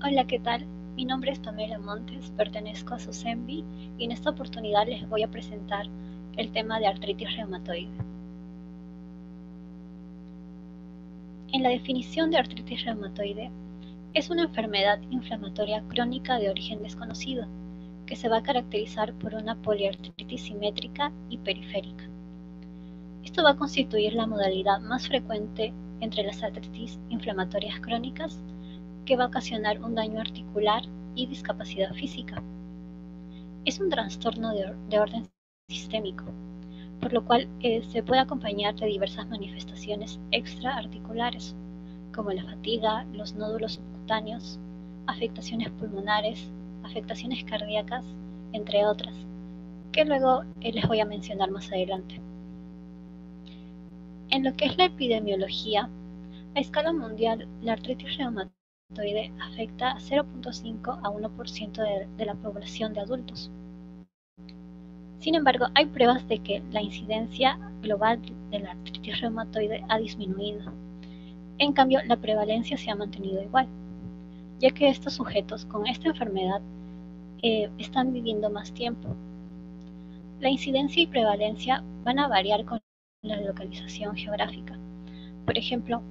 Hola, ¿qué tal? Mi nombre es Pamela Montes, pertenezco a SUSEMBI y en esta oportunidad les voy a presentar el tema de artritis reumatoide. En la definición de artritis reumatoide, es una enfermedad inflamatoria crónica de origen desconocido, que se va a caracterizar por una poliartritis simétrica y periférica. Esto va a constituir la modalidad más frecuente entre las artritis inflamatorias crónicas, que va a ocasionar un daño articular y discapacidad física. Es un trastorno de orden sistémico, por lo cual se puede acompañar de diversas manifestaciones extraarticulares, como la fatiga, los nódulos subcutáneos, afectaciones pulmonares, afectaciones cardíacas, entre otras, que luego les voy a mencionar más adelante. En lo que es la epidemiología, a escala mundial, la artritis reumatoide afecta a 0.5 a 1% de la población de adultos. Sin embargo, hay pruebas de que la incidencia global de la artritis reumatoide ha disminuido. En cambio, la prevalencia se ha mantenido igual, ya que estos sujetos con esta enfermedad están viviendo más tiempo. La incidencia y prevalencia van a variar con la localización geográfica. Por ejemplo,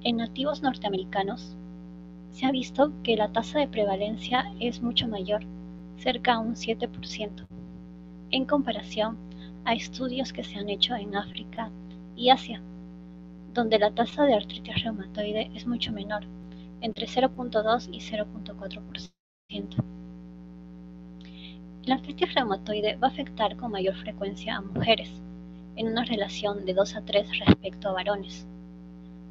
en nativos norteamericanos se ha visto que la tasa de prevalencia es mucho mayor, cerca a un 7%, en comparación a estudios que se han hecho en África y Asia, donde la tasa de artritis reumatoide es mucho menor, entre 0.2 y 0.4%. La artritis reumatoide va a afectar con mayor frecuencia a mujeres, en una relación de 2 a 3 respecto a varones.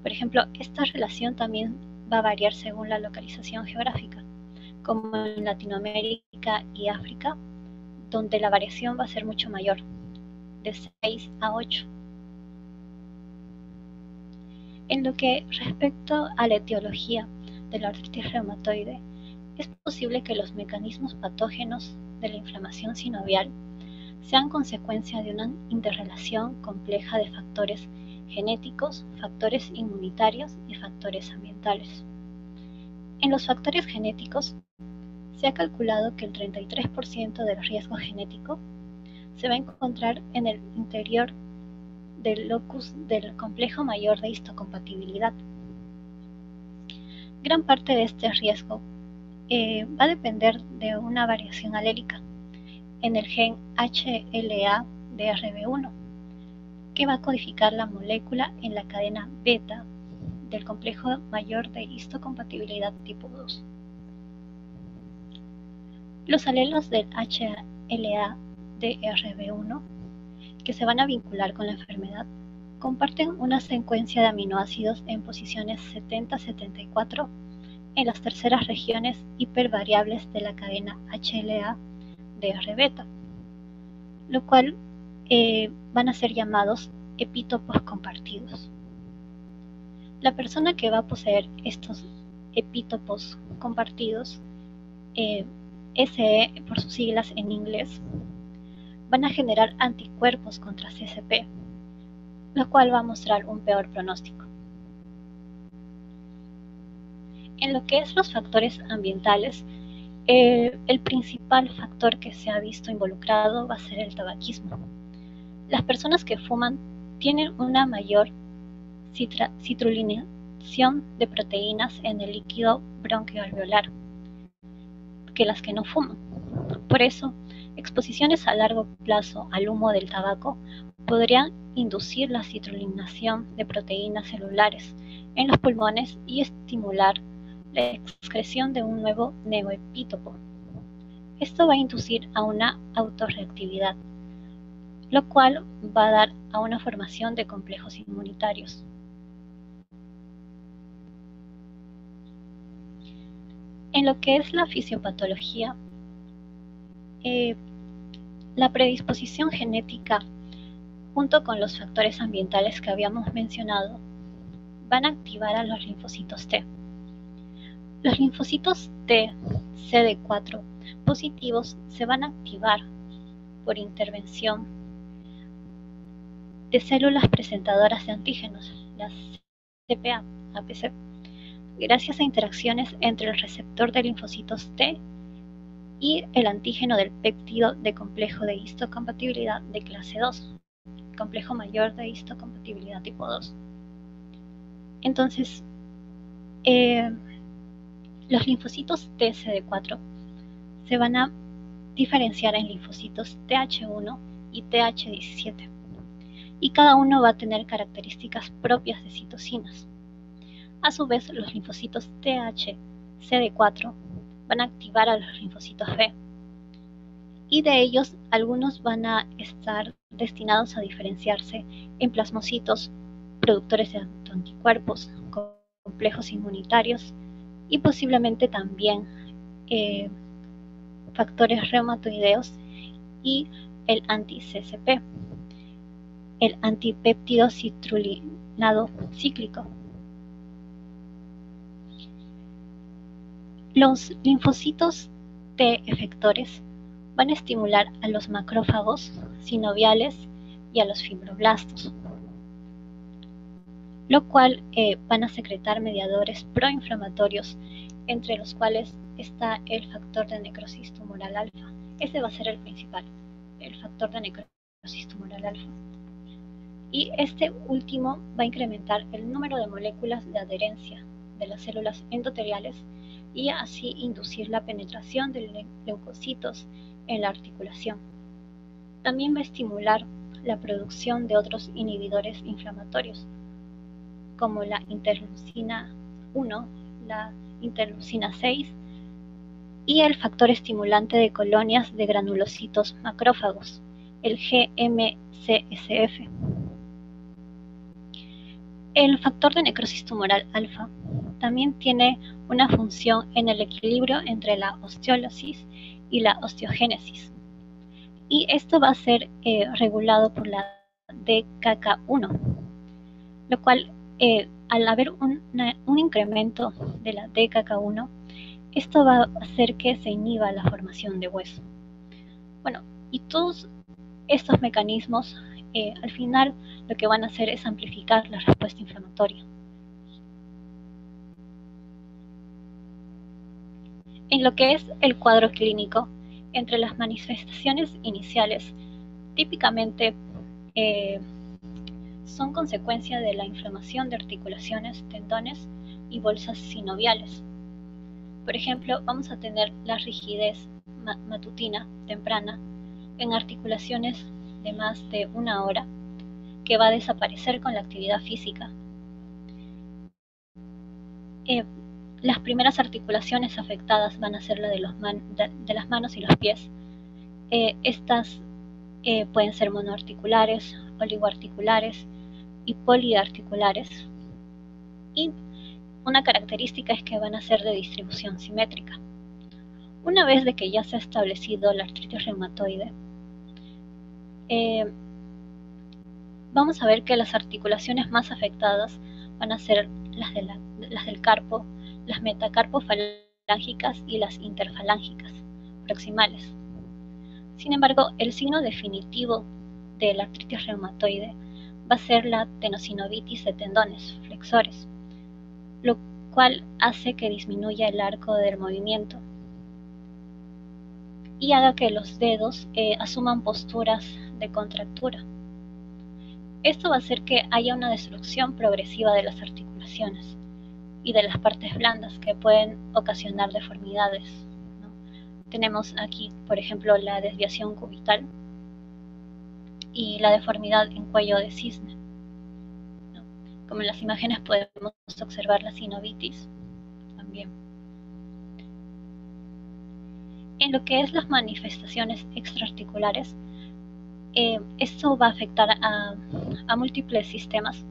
Por ejemplo, esta relación también va a variar según la localización geográfica, como en Latinoamérica y África, donde la variación va a ser mucho mayor, de 6 a 8. En lo que respecta a la etiología de la artritis reumatoide, es posible que los mecanismos patógenos de la inflamación sinovial sean consecuencia de una interrelación compleja de factores genéticos, factores inmunitarios y factores ambientales. En los factores genéticos, se ha calculado que el 33% del riesgo genético se va a encontrar en el interior del locus del complejo mayor de histocompatibilidad. Gran parte de este riesgo va a depender de una variación alélica en el gen HLA-DRB1, que va a codificar la molécula en la cadena beta del complejo mayor de histocompatibilidad tipo 2. Los alelos del HLA-DRB1 que se van a vincular con la enfermedad comparten una secuencia de aminoácidos en posiciones 70-74 en las terceras regiones hipervariables de la cadena HLA-DR-beta, lo cual van a ser llamados epítopos compartidos. La persona que va a poseer estos epítopos compartidos, SE por sus siglas en inglés, van a generar anticuerpos contra CCP, lo cual va a mostrar un peor pronóstico. En lo que es los factores ambientales, el principal factor que se ha visto involucrado va a ser el tabaquismo. Las personas que fuman tienen una mayor citrulinación de proteínas en el líquido bronquioalveolar que las que no fuman. Por eso, exposiciones a largo plazo al humo del tabaco podrían inducir la citrulinación de proteínas celulares en los pulmones y estimular la excreción de un nuevo neoepítopo. Esto va a inducir a una autorreactividad, lo cual va a dar a una formación de complejos inmunitarios. En lo que es la fisiopatología, la predisposición genética junto con los factores ambientales que habíamos mencionado van a activar a los linfocitos T. Los linfocitos T CD4 positivos se van a activar por intervención de células presentadoras de antígenos, las CPA, APC, gracias a interacciones entre el receptor de linfocitos T y el antígeno del péptido de complejo de histocompatibilidad de clase 2, complejo mayor de histocompatibilidad tipo 2. Entonces, los linfocitos TCD4 se van a diferenciar en linfocitos TH1 y TH17, y cada uno va a tener características propias de citocinas. A su vez, los linfocitos THCD4 van a activar a los linfocitos B, y de ellos algunos van a estar destinados a diferenciarse en plasmocitos, productores de anticuerpos, complejos inmunitarios y posiblemente también factores reumatoideos y el anti-CCP, el antipéptido citrulinado cíclico. Los linfocitos T efectores van a estimular a los macrófagos sinoviales y a los fibroblastos, lo cual van a secretar mediadores proinflamatorios, entre los cuales está el factor de necrosis tumoral alfa. Ese va a ser el principal, el factor de necrosis tumoral alfa. Y este último va a incrementar el número de moléculas de adherencia de las células endoteliales y así inducir la penetración de leucocitos en la articulación. También va a estimular la producción de otros inhibidores inflamatorios, como la interleucina 1, la interleucina 6 y el factor estimulante de colonias de granulocitos macrófagos, el GM-CSF. El factor de necrosis tumoral alfa también tiene una función en el equilibrio entre la osteólisis y la osteogénesis, y esto va a ser regulado por la DKK1, lo cual al haber un incremento de la DKK1, esto va a hacer que se inhiba la formación de hueso. Bueno, y todos estos mecanismos al final lo que van a hacer es amplificar la respuesta inflamatoria. En lo que es el cuadro clínico, entre las manifestaciones iniciales, típicamente son consecuencia de la inflamación de articulaciones, tendones y bolsas sinoviales. Por ejemplo, vamos a tener la rigidez matutina temprana en articulaciones de más de 1 hora, que va a desaparecer con la actividad física. Las primeras articulaciones afectadas van a ser la de las manos y los pies. Estas pueden ser monoarticulares, oligoarticulares y poliarticulares. Y una característica es que van a ser de distribución simétrica. Una vez de que ya se ha establecido la artritis reumatoide, vamos a ver que las articulaciones más afectadas van a ser las del carpo, las metacarpofalángicas y las interfalángicas proximales. Sin embargo, el signo definitivo de la artritis reumatoide va a ser la tenosinovitis de tendones flexores, lo cual hace que disminuya el arco del movimiento y haga que los dedos asuman posturas de contractura. Esto va a hacer que haya una destrucción progresiva de las articulaciones y de las partes blandas que pueden ocasionar deformidades, ¿no? Tenemos aquí, por ejemplo, la desviación cubital y la deformidad en cuello de cisne, ¿no? Como en las imágenes podemos observar la sinovitis también. En lo que es las manifestaciones extraarticulares, esto va a afectar a múltiples sistemas,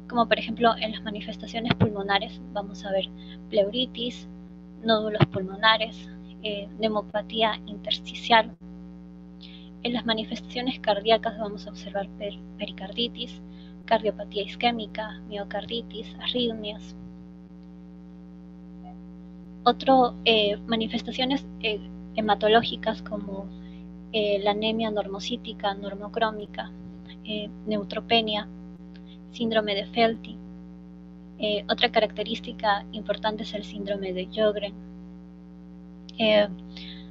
como por ejemplo en las manifestaciones pulmonares vamos a ver pleuritis, nódulos pulmonares, neumopatía intersticial. En las manifestaciones cardíacas vamos a observar pericarditis, cardiopatía isquémica, miocarditis, arritmias. Otras manifestaciones hematológicas como la anemia normocítica, normocrómica, neutropenia, síndrome de Felty. Otra característica importante es el síndrome de Sjögren.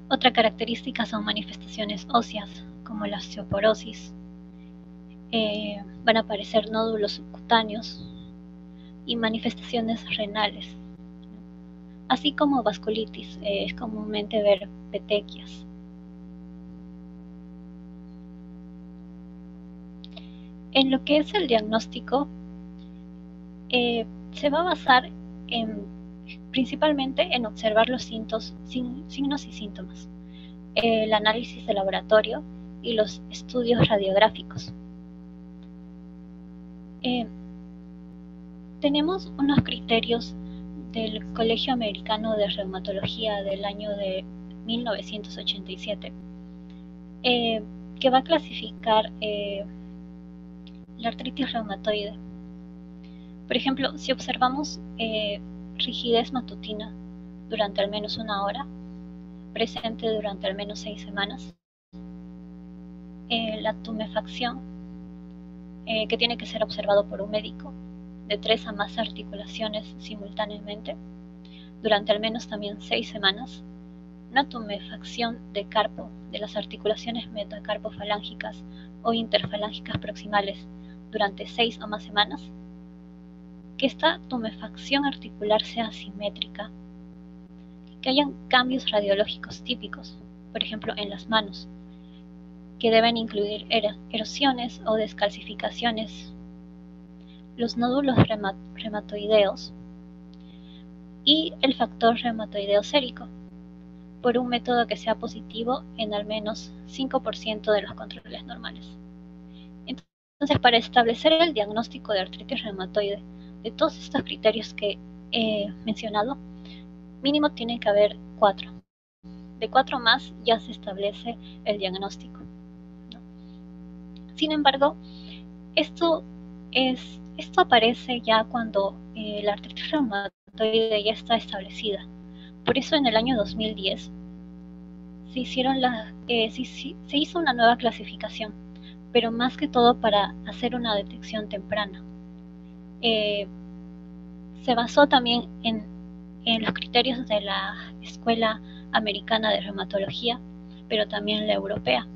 Otra característica son manifestaciones óseas, como la osteoporosis. Van a aparecer nódulos subcutáneos y manifestaciones renales, así como vasculitis. Es comúnmente ver petequias. En lo que es el diagnóstico, se va a basar principalmente en observar los signos y síntomas, el análisis de laboratorio y los estudios radiográficos. Tenemos unos criterios del Colegio Americano de Reumatología del año de 1987, que va a clasificar la artritis reumatoide. Por ejemplo, si observamos rigidez matutina durante al menos 1 hora, presente durante al menos 6 semanas, la tumefacción, que tiene que ser observado por un médico, de 3 a más articulaciones simultáneamente, durante al menos también 6 semanas, una tumefacción de carpo de las articulaciones metacarpofalángicas o interfalángicas proximales durante 6 o más semanas, que esta tumefacción articular sea simétrica, que hayan cambios radiológicos típicos, por ejemplo en las manos, que deben incluir erosiones o descalcificaciones, los nódulos reumatoideos y el factor reumatoideo sérico, por un método que sea positivo en al menos 5% de los controles normales. Entonces, para establecer el diagnóstico de artritis reumatoide, de todos estos criterios que he mencionado, mínimo tiene que haber 4. De 4 más ya se establece el diagnóstico, ¿no? Sin embargo, esto aparece ya cuando la artritis reumatoide ya está establecida. Por eso en el año 2010 se hizo una nueva clasificación, pero más que todo para hacer una detección temprana. Se basó también en los criterios de la Escuela Americana de Reumatología, pero también la europea.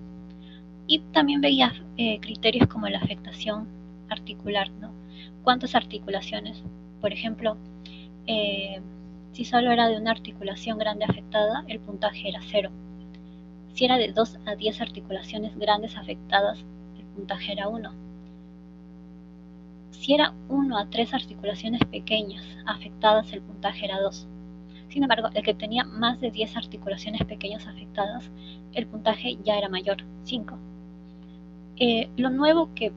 Y también veía criterios como la afectación articular, ¿no? ¿Cuántas articulaciones? Por ejemplo, si solo era de una articulación grande afectada, el puntaje era 0. Si era de 2 a 10 articulaciones grandes afectadas, el puntaje era 1. Si era 1 a 3 articulaciones pequeñas afectadas, el puntaje era 2. Sin embargo, el que tenía más de 10 articulaciones pequeñas afectadas, el puntaje ya era mayor, 5. Lo nuevo que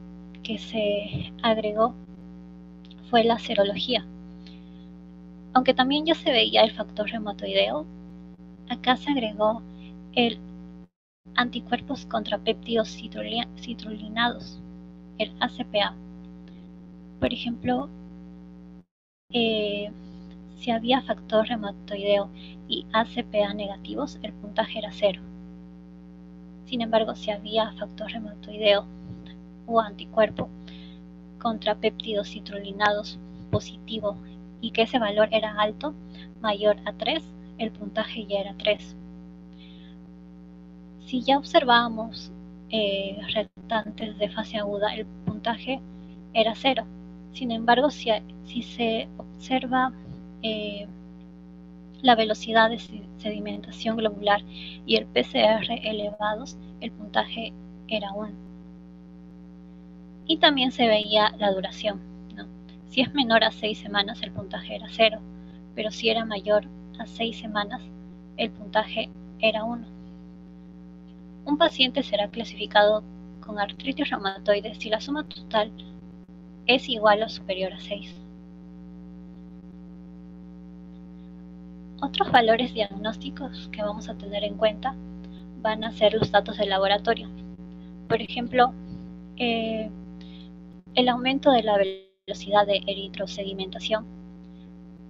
se agregó fue la serología. Aunque también ya se veía el factor reumatoideo, acá se agregó el anticuerpos contra péptidos citrulinados, el ACPA. Por ejemplo, si había factor reumatoideo y ACPA negativos, el puntaje era 0. Sin embargo, si había factor reumatoideo o anticuerpo contra péptidos citrulinados positivo y que ese valor era alto, mayor a 3, el puntaje ya era 3. Si ya observábamos reactantes de fase aguda, el puntaje era 0. Sin embargo, si se observa la velocidad de sedimentación globular y el PCR elevados, el puntaje era 1. Y también se veía la duración, ¿no? Si es menor a 6 semanas, el puntaje era 0, pero si era mayor a 6 semanas, el puntaje era 1. Un paciente será clasificado con artritis reumatoide si la suma total es igual o superior a 6. Otros valores diagnósticos que vamos a tener en cuenta van a ser los datos del laboratorio. Por ejemplo, el aumento de la velocidad de eritrosedimentación,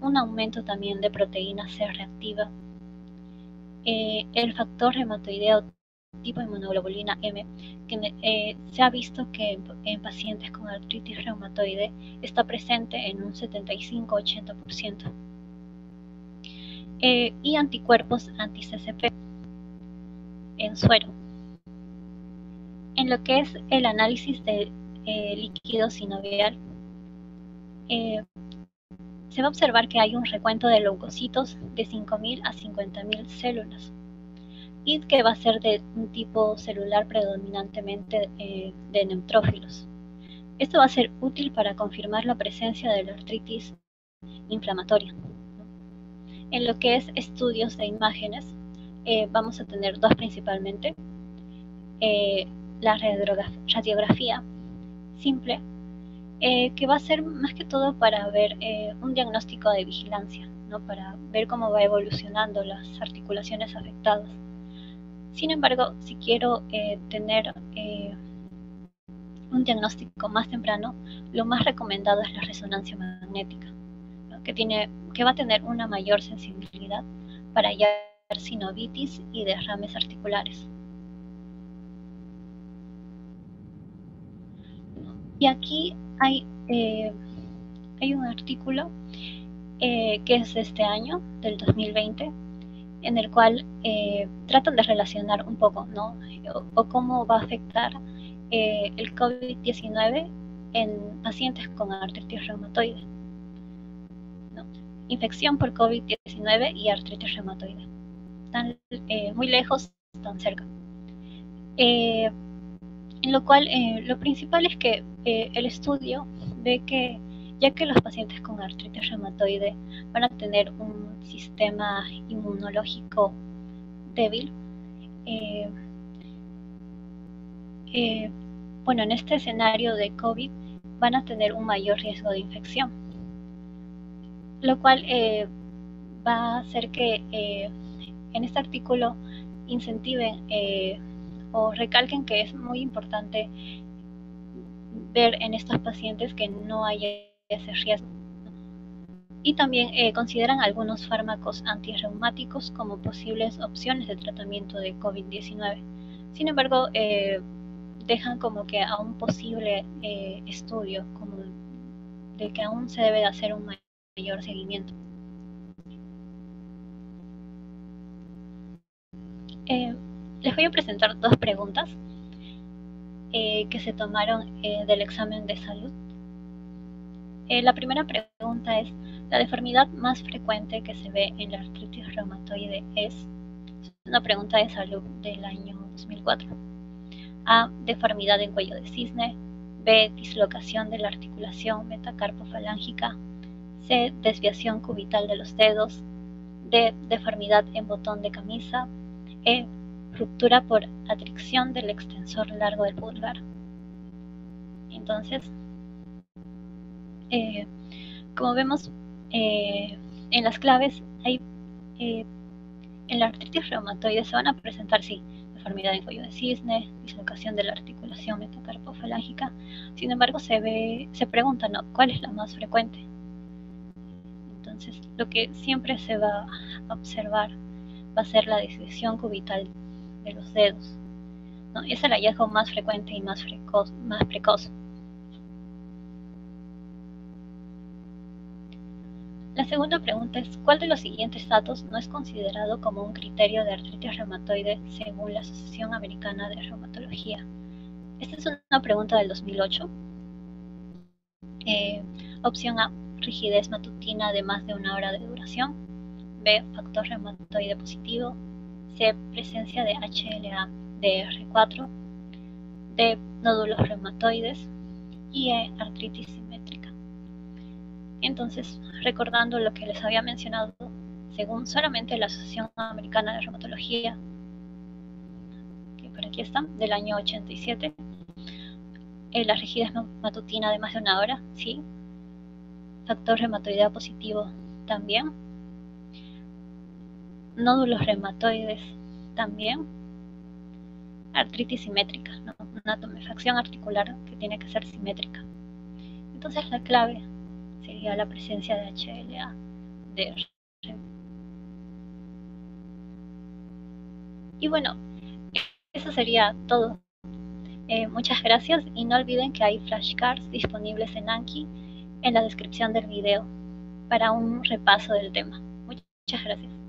un aumento también de proteína C reactiva, el factor reumatoideo tipo inmunoglobulina M, que se ha visto que en pacientes con artritis reumatoide está presente en un 75-80%. Y anticuerpos anti-CCP en suero. En lo que es el análisis de líquido sinovial, se va a observar que hay un recuento de leucocitos de 5.000 a 50.000 células y que va a ser de un tipo celular predominantemente de neutrófilos. Esto va a ser útil para confirmar la presencia de la artritis inflamatoria. En lo que es estudios de imágenes, vamos a tener dos principalmente. La radiografía simple, que va a ser más que todo para ver un diagnóstico de vigilancia, ¿no? Para ver cómo va evolucionando las articulaciones afectadas. Sin embargo, si quiero tener un diagnóstico más temprano, lo más recomendado es la resonancia magnética, ¿no? que va a tener una mayor sensibilidad para hallar sinovitis y derrames articulares. Y aquí hay un artículo que es de este año, del 2020, en el cual tratan de relacionar un poco, ¿no? O cómo va a afectar el COVID-19 en pacientes con artritis reumatoide, ¿no? Infección por COVID-19 y artritis reumatoide. Están muy lejos, tan cerca. En lo cual, lo principal es que el estudio ve que, ya que los pacientes con artritis reumatoide van a tener un sistema inmunológico débil, bueno, en este escenario de COVID van a tener un mayor riesgo de infección, lo cual va a hacer que en este artículo incentiven o recalquen que es muy importante ver en estos pacientes que no hay ese riesgo. Y también consideran algunos fármacos antirreumáticos como posibles opciones de tratamiento de COVID-19. Sin embargo, dejan como que a un posible estudio, como de que aún se debe de hacer un mayor seguimiento. Les voy a presentar dos preguntas que se tomaron del examen de salud. La primera pregunta es: ¿la deformidad más frecuente que se ve en la artritis reumatoide es? Una pregunta de salud del año 2004. A. Deformidad en cuello de cisne. B. Dislocación de la articulación metacarpofalángica. C. Desviación cubital de los dedos. D. Deformidad en botón de camisa. E. Ruptura por atricción del extensor largo del pulgar. Entonces, como vemos en las claves, en la artritis reumatoide se van a presentar, sí, deformidad en cuello de cisne, dislocación de la articulación metacarpofalángica. Sin embargo, se pregunta, ¿no?, ¿cuál es la más frecuente? Entonces, lo que siempre se va a observar va a ser la desviación cubital de los dedos, ¿no? Es el hallazgo más frecuente y más precoz. La segunda pregunta es: ¿cuál de los siguientes datos no es considerado como un criterio de artritis reumatoide según la Asociación Americana de Reumatología? Esta es una pregunta del 2008. Opción A: rigidez matutina de más de 1 hora de duración. B: factor reumatoide positivo. C: presencia de HLA-DR4. D: nódulos reumatoides. Y E: artritis simétrica. Entonces, recordando lo que les había mencionado, según solamente la Asociación Americana de Reumatología, que por aquí está, del año 87, la rigidez matutina de más de 1 hora, sí. Factor reumatoideo positivo, también. Nódulos reumatoides, también. Artritis simétrica, ¿no?, una tumefacción articular que tiene que ser simétrica. Entonces, la clave sería la presencia de HLA-DR. Y bueno, Eso sería todo. Muchas gracias y no olviden que hay flashcards disponibles en Anki en la descripción del video para un repaso del tema. Muchas gracias.